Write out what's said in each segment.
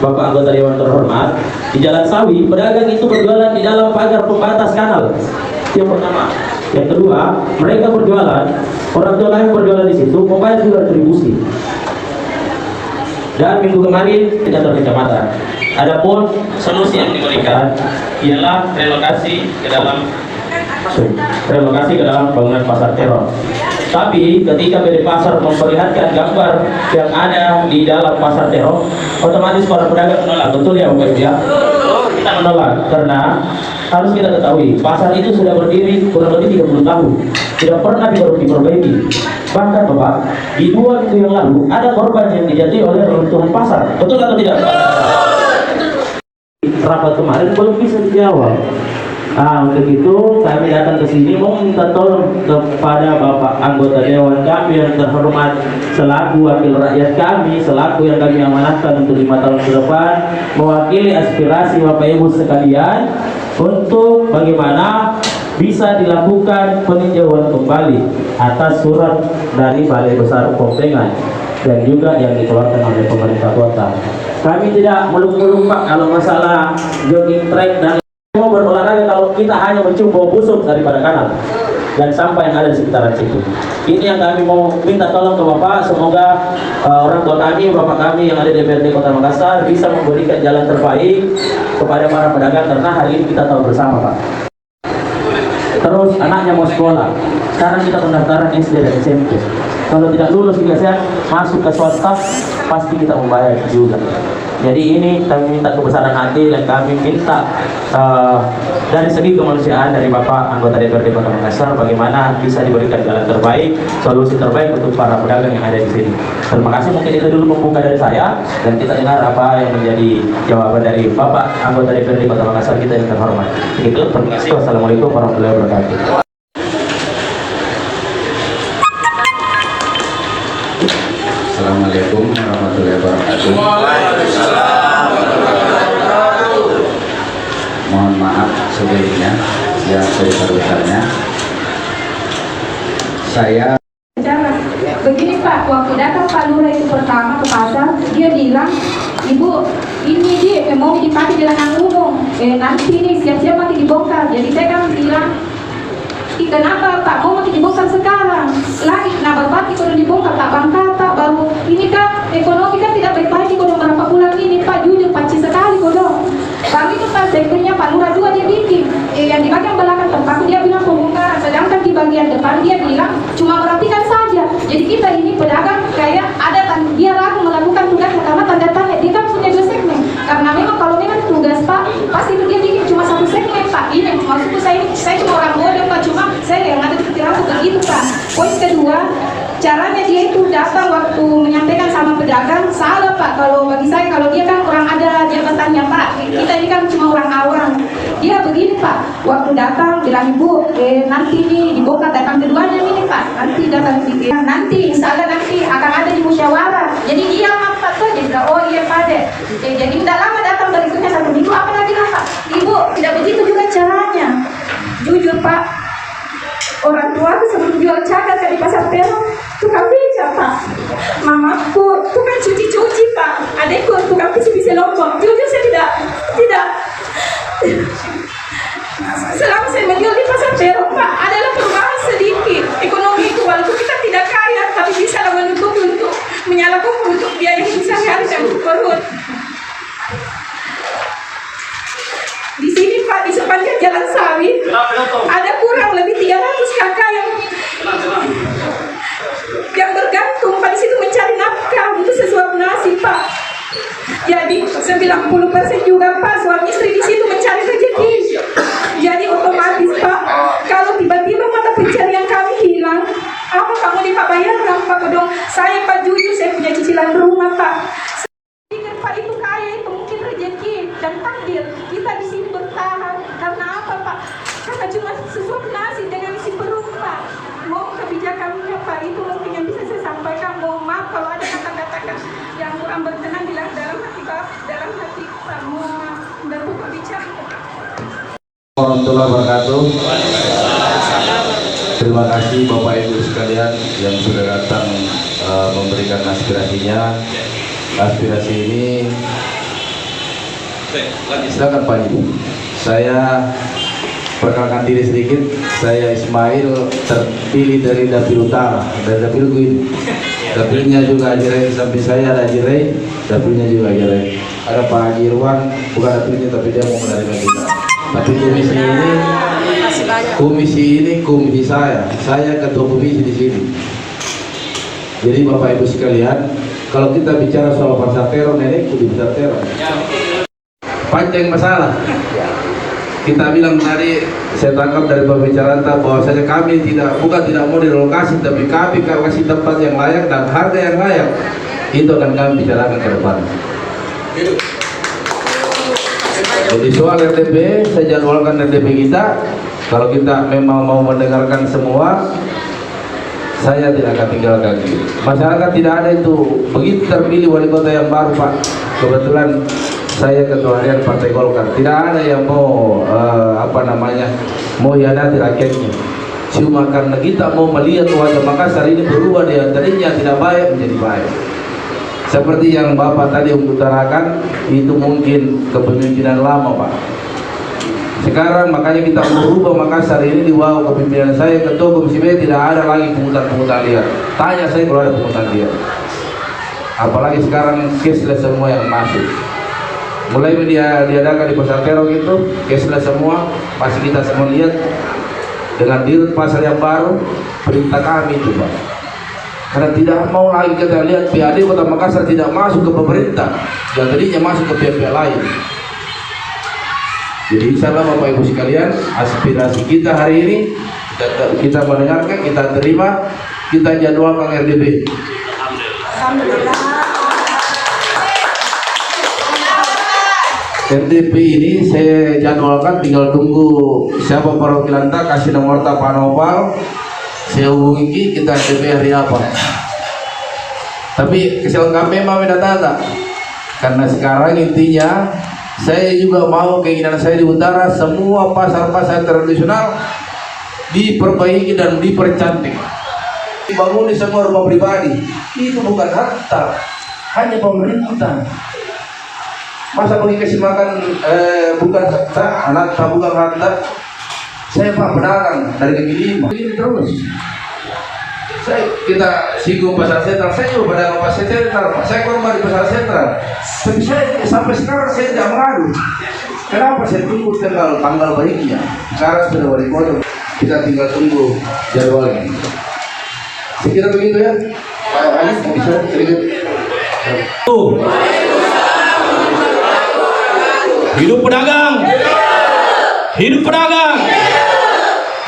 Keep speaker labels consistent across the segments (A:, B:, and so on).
A: Bapak anggota Dewan terhormat, di Jalan Sawi, pedagang itu berjualan di dalam pagar pembatas kanal. Yang pertama. Yang kedua, mereka berjualan, orang tua kami berjualan di situ, membayar juga retribusi. Dan minggu kemarin di kantor kecamatan. Adapun solusi yang diberikan ialah relokasi ke dalam bangunan pasar teror. Tapi ketika PD Pasar memperlihatkan gambar yang ada di dalam pasar teror, otomatis para pedagang menolak. Betul ya Bapak Ibu ya? Kita menolak karena harus kita ketahui pasar itu sudah berdiri kurang lebih 30 tahun, tidak pernah diperbaiki. Bahkan Bapak, di 2 minggu yang lalu ada korban yang dijatuhi oleh runtuhan pasar. Betul atau tidak? Rapat kemarin belum bisa dijawab. Nah, untuk itu kami datang ke sini mau minta tolong kepada Bapak anggota Dewan kami yang terhormat, selaku wakil rakyat kami, selaku yang kami amanahkan untuk 5 tahun ke depan, mewakili aspirasi Bapak Ibu sekalian untuk bagaimana bisa dilakukan peninjauan kembali atas surat dari Balai Besar Pompengan dan juga yang dikeluarkan oleh pemerintah kota. Kami tidak muluk-muluk Pak kalau masalah jogging track dan mau berolahraga kalau kita hanya mencium bau busuk daripada kanal dan sampah yang ada di sekitaran situ. Ini yang kami mau minta tolong ke Bapak, semoga orang tua kami, Bapak kami yang ada di DPRD Kota Makassar bisa memberikan jalan terbaik kepada para pedagang, karena hari ini kita tahu bersama Pak. Terus anaknya mau sekolah, sekarang kita pendaftaran SD dan SMP. Kalau tidak lulus biasanya masuk ke swasta, pasti kita membayar juga. Jadi ini kami minta kebesaran hati dan kami minta dari segi kemanusiaan dari Bapak anggota DPRD Kota Makassar bagaimana bisa diberikan jalan terbaik, solusi terbaik untuk para pedagang yang ada di sini. Terima kasih, mungkin itu dulu pembuka dari saya dan kita dengar apa yang menjadi jawaban dari Bapak anggota DPRD Kota Makassar kita yang terhormat. Begitu, terima kasih. Wassalamualaikum warahmatullahi wabarakatuh.
B: Assalamualaikum warahmatullahi wabarakatuh. Mohon maaf sebelumnya yang sebesar-besarnya. Saya
C: begini Pak, waktu datang Pak Lurah itu pertama ke pasar, dia bilang, Ibu, ini dia mau dipakai jalan umum, nanti ini siap-siap nanti dibongkar. Jadi saya kan bilang, kenapa Pak mau dibongkar sekarang? Lagi, nah Bapak kalau dibongkar tak bangka tak baru ini kan ekonomi kan tidak baik-baik kalau berapa bulan ini Pak, jujur paci sekali kodong. Kami itu pas sektornya Pak Lurah 2 dia bikin, yang di bagian belakang tempat dia bilang pembongkaran, sedangkan di bagian depan dia bilang cuma merapikan saja. Jadi kita ini pedagang kayak ada dia ragu melakukan tugasnya karena tanda tanya dia kan punya 2 segmen. Karena memang kalau memang tugas Pak pasti itu dia bikin cuma 1 segmen Pak. Ini maksudku saya cuma orang bodoh Pak, cuma saya yang ada di pikiranku begitu Pak. Poin kedua, caranya dia itu datang waktu menyampaikan sama pedagang salah Pak. Kalau bagi saya, kalau dia kan orang ada jabatannya Pak, kita ini kan cuma orang awam. Dia begini Pak, waktu datang bilang Ibu, nanti ini dibongkar, datang keduanya ini Pak, nanti datang nanti insya Allah nanti akan ada di musyawarah. Jadi dia Pak tuh jadi oh iya Pak deh. Jadi tidak lama datang berikutnya 1 minggu apa lagi Pak? Ibu tidak begitu juga caranya. Jujur Pak, orang tua aku sebelum jual cagar di pasar terong tukang beca Pak, mamaku tukang cuci Pak, adekku tukang bisi lombok. Jujur saya tidak selama saya menjual di pasar terong Pak adalah perubahan sedikit ekonomi itu, walaupun kita tidak kaya tapi bisa menutupi untuk menyalakan untuk biaya hidup sehari-hari dan perut. Di sini Pak, di sepanjang Jalan Sawi ada kurang lebih 300 kakak yang bergantung Pak di situ mencari nafkah untuk sesuap nasi Pak. Jadi 90% juga Pak suami istri di situ mencari rezeki. Jadi otomatis Pak, kalau tiba-tiba mata pencarian kami hilang, apa kamu dibayarkan Pak dong? Saya Pak jujur saya punya cicilan rumah Pak. Pak itu kaya itu mungkin rezeki dan takdir kita di sini bertahan karena apa Pak? Karena cuma sesuap nasi dengan isi perut Pak. Mau kebijakannya Pak itu mungkin yang bisa saya sampaikan. Mohon maaf kalau ada kata-kata yang kurang berkenan di dalam hati Pak, dalam hati Pak. Mohon maaf berbuka bicara.
B: warahmatullahi wabarakatuh. Terima kasih Bapak Ibu sekalian yang sudah datang memberikan aspirasinya. Aspirasi ini Silakan Pak Ibu. Saya perkenalkan diri sedikit. Saya Ismail, terpilih dari Dapil Utara, dari Dapil ini. Dapilnya juga Haji Rai, samping saya ada Haji Rai, dapilnya juga Haji Rai. Ada Pak Haji Irwan, bukan dapilnya tapi dia mau menerima kita. Tapi komisi ini komisi saya ketua komisi di sini. Jadi Bapak Ibu sekalian, kalau kita bicara soal pasar teror, nenekku di pasar teror. Panjang masalah. Kita bilang tadi, saya tangkap dari pembicaraan bahwasanya kami bukan tidak mau direlokasi, tapi kami kasih tempat yang layak dan harga yang layak. Itu akan kami bicarakan ke depan. Jadi soal RDP, saya jadwalkan RDP kita. Kalau kita memang mau mendengarkan semua, saya tidak akan tinggalkan. Masyarakat tidak ada itu. Begitu terpilih wali kota yang baru, Pak, kebetulan saya ketua harian Partai Golkar. Tidak ada yang mau mau hianati rakyatnya. Cuma karena kita mau melihat wajah Makassar ini berubah dari tadinya tidak baik menjadi baik. Seperti yang Bapak tadi utarakan, itu mungkin kepemimpinan lama, Pak. Sekarang makanya kita merubah Makassar ini di bawah kepemimpinan saya, ketua Komisi B, tidak ada lagi pungutan-pungutan liar. Tanya saya kalau ada pungutan liar. Apalagi sekarang cashless semua yang masuk. Mulai diadakan di pasar terong itu, cashless semua, pasti kita semua lihat dengan dirut pasar yang baru, perintah kami itu, Pak. Karena tidak mau lagi kita lihat PAD Kota Makassar tidak masuk ke pemerintah, dan tadinya masuk ke pihak-pihak lain. Jadi insya Allah Bapak Ibu sekalian, aspirasi kita hari ini kita mendengarkan, kita terima, kita jadwalkan RDP. RDP ini saya jadwalkan, tinggal tunggu siapa perwakilan tak kasih nomor tak Pak Nopal, saya hubungi kita RDP hari apa. Tapi kesilakan memang data, karena sekarang intinya saya juga mau keinginan saya di utara semua pasar-pasar tradisional diperbaiki dan dipercantik. Dibangun semua rumah pribadi, itu bukan harta, hanya pemerintah. Masa bagi kasih makan bukan harta, anak tabungan harta. Saya Pak pedagang dari kaki lima. Ini terus. Kita singgung pasar sentral, saya juga pedagang pasar sentral. Saya korban di pasar sentral. Tapi saya sampai sekarang saya tidak mengadu. Kenapa saya tunggu tanggal baiknya? Sekarang sudah wali kota, kita tinggal tunggu jadwalnya. Saya kira begitu ya. Pak Ali bisa sedikit.
D: Hidup pedagang, hidup pedagang,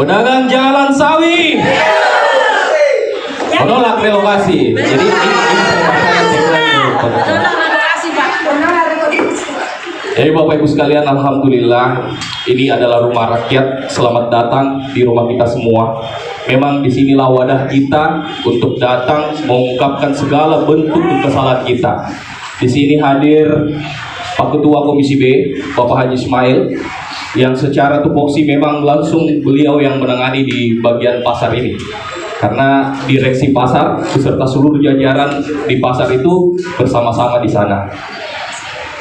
D: pedagang jalan sawi, menolak relokasi. Jadi ini jadi Bapak Ibu sekalian, alhamdulillah ini adalah rumah rakyat. Selamat datang di rumah kita semua. Memang disinilah wadah kita untuk datang mengungkapkan segala bentuk kesalahan kita. Di sini hadir Pak Ketua Komisi B, Bapak Haji Ismail, yang secara tupoksi memang langsung beliau yang menangani di bagian pasar ini. Karena direksi pasar beserta seluruh jajaran di pasar itu bersama-sama di sana.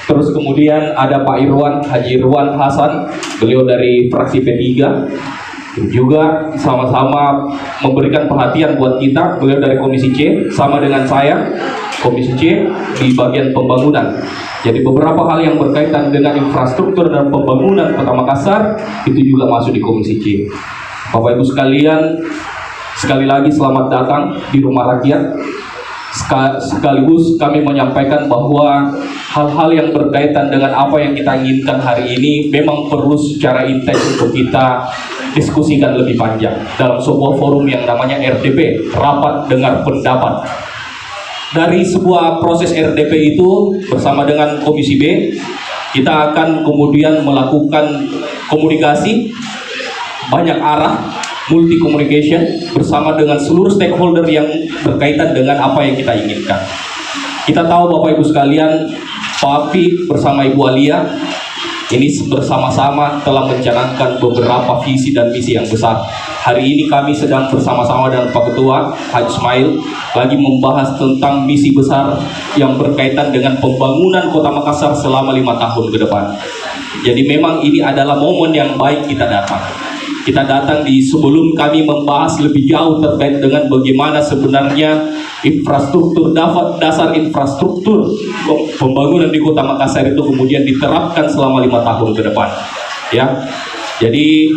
D: Terus kemudian ada Pak Irwan, Haji Irwan Hasan, beliau dari fraksi P3, juga sama-sama memberikan perhatian buat kita. Beliau dari Komisi C, sama dengan saya, Komisi C di bagian pembangunan. Jadi beberapa hal yang berkaitan dengan infrastruktur dan pembangunan Kota Makassar itu juga masuk di Komisi C. Bapak Ibu sekalian, sekali lagi selamat datang di rumah rakyat. Sekaligus kami menyampaikan bahwa hal-hal yang berkaitan dengan apa yang kita inginkan hari ini memang perlu secara intens untuk kita diskusikan lebih panjang dalam sebuah forum yang namanya RDP, Rapat Dengar Pendapat. Dari sebuah proses RDP itu bersama dengan Komisi B, kita akan kemudian melakukan komunikasi banyak arah, multi communication bersama dengan seluruh stakeholder yang berkaitan dengan apa yang kita inginkan. Kita tahu Bapak Ibu sekalian, Pak Afi bersama Ibu Alia ini bersama-sama telah mencanangkan beberapa visi dan misi yang besar. Hari ini kami sedang bersama-sama dengan Pak Ketua Haji Ismail lagi membahas tentang misi besar yang berkaitan dengan pembangunan Kota Makassar selama 5 tahun ke depan. Jadi memang ini adalah momen yang baik kita datang. Kita datang sebelum kami membahas lebih jauh terkait dengan bagaimana sebenarnya infrastruktur, dasar infrastruktur pembangunan di Kota Makassar itu kemudian diterapkan selama 5 tahun ke depan. Ya, jadi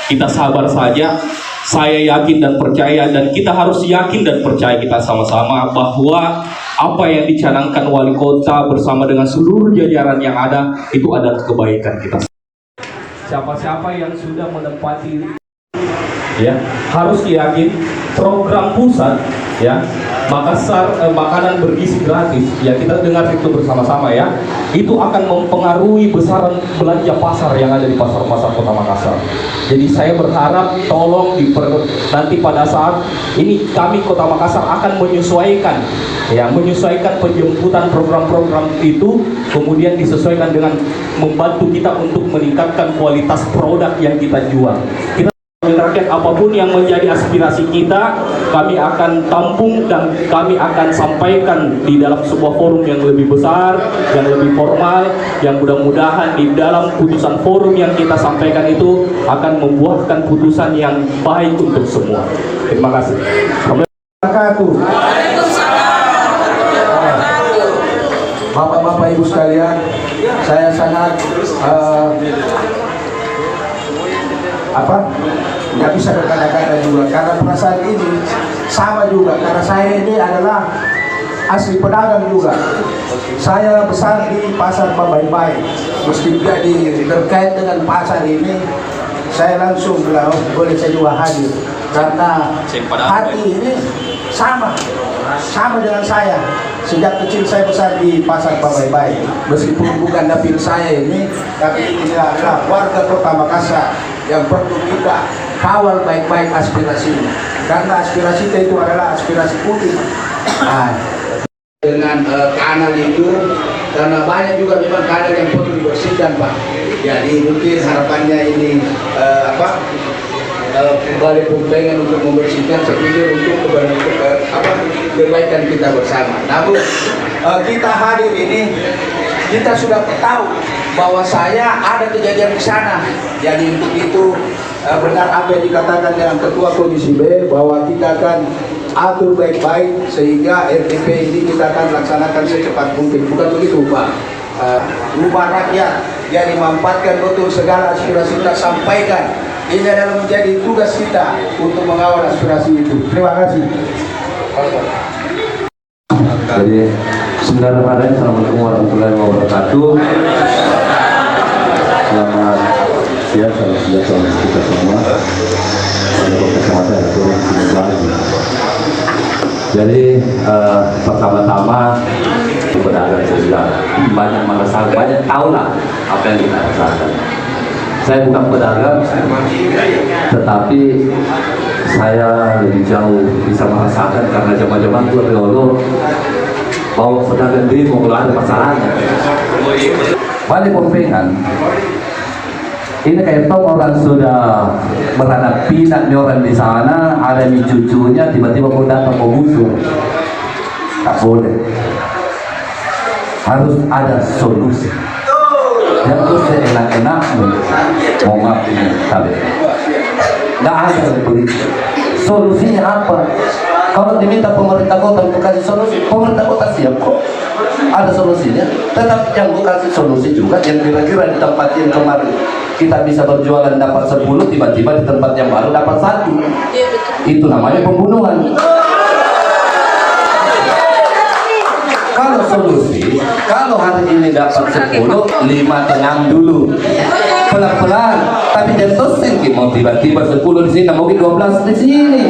D: kita sabar saja. Saya yakin dan percaya, dan kita harus yakin dan percaya kita sama-sama bahwa apa yang dicanangkan wali kota bersama dengan seluruh jajaran yang ada itu adalah kebaikan kita. Siapa-siapa yang sudah menempati, ya, harus yakin program pusat, ya, Makassar makanan bergizi gratis, ya, kita dengar itu bersama-sama, ya, itu akan mempengaruhi besaran belanja pasar yang ada di pasar-pasar Kota Makassar. Jadi saya berharap tolong nanti pada saat ini kami Kota Makassar akan menyesuaikan, ya, menyesuaikan penjemputan program-program itu, kemudian disesuaikan dengan membantu kita untuk meningkatkan kualitas produk yang kita jual. Kita rakyat, apapun yang menjadi aspirasi kita, kami akan tampung dan kami akan sampaikan di dalam sebuah forum yang lebih besar, yang lebih formal, yang mudah-mudahan di dalam putusan forum yang kita sampaikan itu akan membuahkan putusan yang baik untuk semua. Terima kasih.
E: Bapak-bapak, Ibu sekalian, saya sangat nggak bisa berkata-kata juga, karena perasaan ini sama juga, karena saya ini adalah asli pedagang juga. Saya besar di pasar Babai-Bai, meski jadi terkait dengan pasar ini, saya langsung bilang, boleh saya juga hadir, karena hati ini sama dengan saya. Sejak kecil saya besar di pasar Babai-Bai, meskipun bukan dapil saya ini, tapi ini adalah warga Kota Makassar yang perlu kita kawal baik-baik aspirasinya, karena aspirasi kita itu adalah aspirasi putih. Dengan kanal itu, karena banyak juga memang kanal yang perlu dibersihkan, Pak. Jadi mungkin harapannya ini Balai Pembangunan untuk membersihkan, saya pikir untuk kebaikan kita bersama. Namun kita hadir ini, kita sudah tahu bahwa saya ada kejadian di sana. Jadi untuk itu benar apa yang dikatakan dengan Ketua Komisi B, bahwa kita akan atur baik-baik sehingga RTP ini kita akan laksanakan secepat mungkin. Bukan begitu, Pak? Rumah rakyat yang memanfaatkan betul segala aspirasi kita sampaikan. Ini adalah menjadi tugas kita untuk mengawal aspirasi itu. Terima kasih.
F: Jadi, bismillahirrahmanirrahim. Assalamualaikum warahmatullahi wabarakatuh. Selamat siang, salam sejahtera kita semua. Jadi pertama-tama keberadaan saya banyak merasakan, banyak tahu lah apa yang kita rasakan. Saya bukan pedagang, tetapi saya lebih jauh bisa merasakan, karena zaman-zaman dulu bahwa pedagang demo ada masalahnya. Balik Pembangunan ini kayak tau orang sudah beranak pinak nih orang di sana, ada nih cucunya, tiba-tiba mau datang mau busuk, tak boleh. Harus ada solusi. Yang terus enak-enak mau ngapain, tapi nggak ada begitu. Solusinya apa? Kalau diminta pemerintah kota untuk kasih solusi, pemerintah kota siap kok, ada solusinya. Tetapi yang mau kasih solusi juga yang kira-kira di tempat yang kemarin kita bisa berjualan dapat 10, tiba-tiba di tempat yang baru dapat 1. Itu namanya pembunuhan. Kalau solusi, kalau hari ini dapat 10, 5 tenang dulu, pelan-pelan. Tapi jangan sih mau tiba-tiba 10 di sini, mungkin 12 di sini.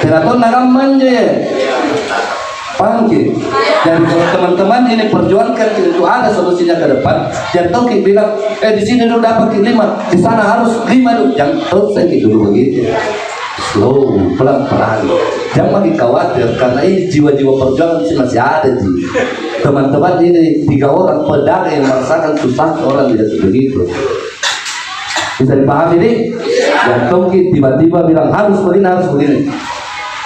F: Teratur naram manje, pangki. Dan teman-teman ini perjuangkan itu ada solusinya ke depan. Jangan kita bilang, di sini dulu dapat 5, di sana harus 5 dulu. Jangan selesai dulu begitu. Slow, pelan-pelan. Jangan makin khawatir, karena ini jiwa-jiwa perjuangan di sini masih ada. Teman-teman ini 3 orang pedagang yang merasakan susah orang tidak begitu. Bisa dipahami nih? Yang tongki tiba-tiba bilang harus begini.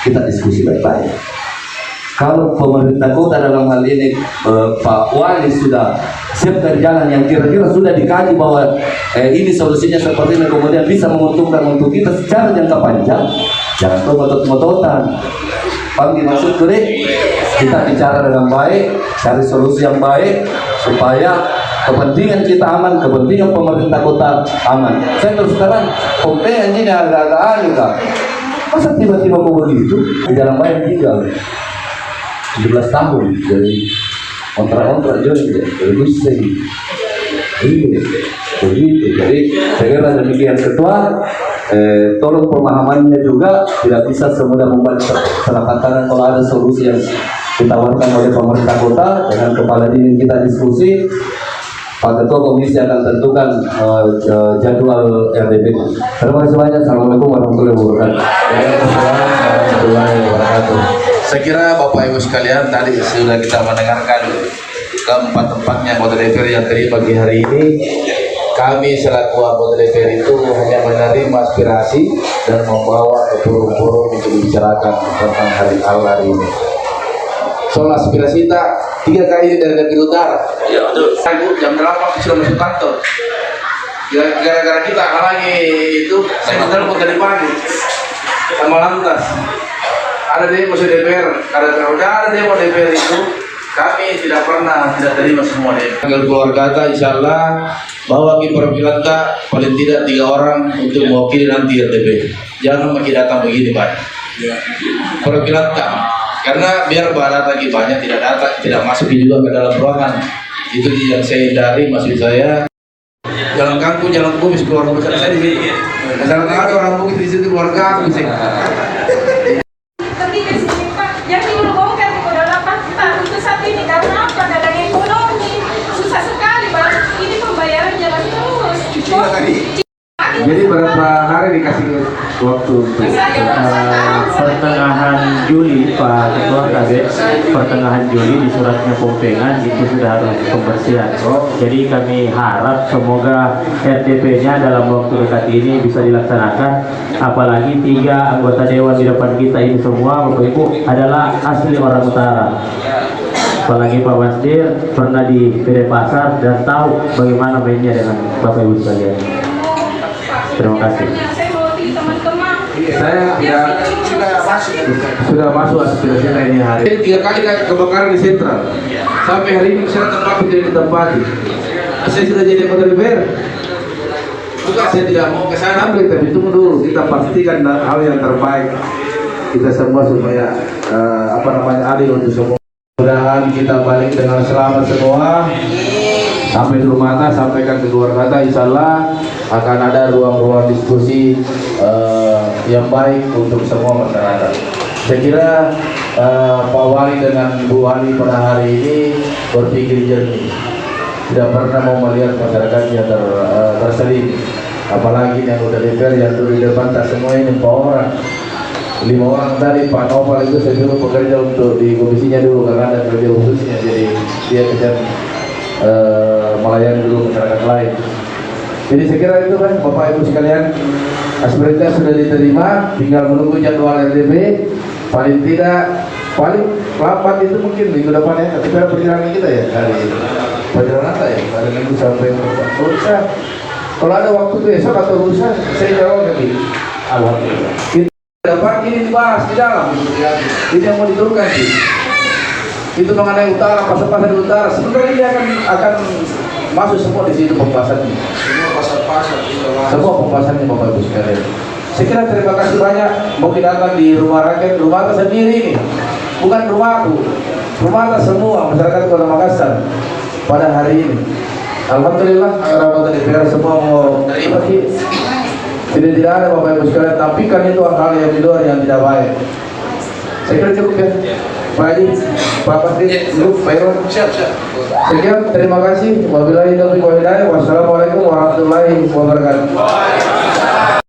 F: Kita diskusi baik-baik. Kalau pemerintah kota dalam hal ini Pak Wali sudah siapkan jalan yang kira-kira sudah dikaji bahwa ini solusinya seperti ini, kemudian bisa menguntungkan untuk kita secara jangka panjang, jangan ngotot-ngototan. Panggil maksudku nih, kita bicara dengan baik, cari solusi yang baik supaya kepentingan kita aman, kepentingan pemerintah kota aman. Saya terus terang, Pompean ini agak-agak aneh kak. Masa tiba-tiba mau begitu? Di dalam bayar juga 17 tahun dari kontrak jadi bisa begitu. Jadi saya kira demikian ketua. Tolong pemahamannya juga tidak bisa semudah membuat telapak tangan kalau ada solusi yang ditawarkan oleh pemerintah kota dengan kepala dingin kita diskusi. Pak Ketua Komisi akan tentukan jadwal RDP. Terima kasih banyak. Assalamualaikum warahmatullahi wabarakatuh.
B: Saya kira Bapak Ibu sekalian tadi sudah kita mendengarkan keempat-empatnya anggota DPR yang tadi pagi hari ini. Kami selaku anggota DPR itu hanya menerima aspirasi dan membawa ke forum-forum untuk dibicarakan tentang hari ini. Soal aspirasi kita 3 kali dari Dapil Utara. Ya betul. Jam 8 sudah masuk kantor. Gara-gara kita halangi itu, saya telepon tadi pagi sama lantas. Ada demo DPR, karena udah ada demo DPR itu, kami tidak terima semua demo. Tanggal keluarga kita, insya Allah bawa ke perwakilan kita paling tidak 3 orang untuk mewakili nanti RTP. Jangan makin datang begini banyak. Perwakilan kita, karena biar data lagi banyak tidak masuk juga ke dalam ruangan. Itu yang saya hindari, maksud saya. Jalan kangkung, jalan kumis keluarga besar saya di sini. Jalan ada orang kumis di situ keluarga aku sih.
C: Tapi di sini Pak, yang dulu bongkar udah 8 tahun itu saat ini karena apa? Ada ekonomi susah sekali Pak. Ini pembayaran jalan terus.
B: Jadi berapa hari dikasih waktu untuk
A: pertengahan Juli Pak Ketua Kabit, pertengahan Juli di suratnya Pompengan itu sudah harus pembersihan. Jadi kami harap semoga RDP-nya dalam waktu dekat ini bisa dilaksanakan. Apalagi 3 anggota dewan di depan kita ini semua Bapak Ibu adalah asli orang utara. Apalagi Pak Basdir pernah di PD Pasar dan tahu bagaimana mainnya dengan Bapak Ibu sekalian. Terima kasih.
C: Saya mau di teman-teman.
B: saya sudah masuk aspirasi ini hari. 3 kali kebakaran di sentral. Sampai hari ini saya tempat tidak ditempati. Saya sudah jadi anggota DPR. Bukan saya tidak mau ke sana, tapi tunggu dulu. Kita pastikan hal yang terbaik kita semua supaya adil untuk semua. Mudah-mudahan kita balik dengan selamat semua. Sampai di rumah kita, sampaikan ke luar kata, insya Allah akan ada ruang-ruang diskusi yang baik untuk semua masyarakat. Saya kira Pak Wali dengan Bu Wali pada hari ini berpikir jernih, tidak pernah mau melihat masyarakatnya terselim. Apalagi yang udah DPR yang dulu di depan tak semua ini 4 orang. 5 orang tadi Pak Noval itu saya suruh bekerja untuk di komisinya dulu karena ada kerja khususnya, jadi dia kejar melayani dulu masyarakat lain. Jadi saya kira itu kan Bapak Ibu sekalian, aspirasi sudah diterima, tinggal menunggu jadwal RDP. Paling lambat itu mungkin minggu depan ya, tapi ada perjalanan kita ya hari perjalanan ya, hari Minggu sampai lusa. Kalau ada waktu besok atau lusa, saya jawab nanti. Alhamdulillah. Kita depan ini dibahas di dalam, ini yang mau diturunkan sih. Itu mengenai utara, pasar-pasar di utara, sebenarnya dia akan masuk semua di situ pembahasannya. Semua pembahasannya Bapak Ibu sekalian. Saya kira terima kasih banyak. Mungkin datang di rumah rakyat, rumah kita sendiri ini, bukan rumahku, rumah kita semua masyarakat Kota Makassar pada hari ini. Alhamdulillah, anggota DPR semua mau terima sih. Tidak ada Bapak Ibu sekalian, tapi kan itu hal yang di luar yang tidak baik. Saya kira cukup ya. Pak Haji, Pak Pasdir, Pak Irwan. Sekian, terima kasih. Wabillahi taufiq wal hidayah. Wassalamualaikum warahmatullahi wabarakatuh.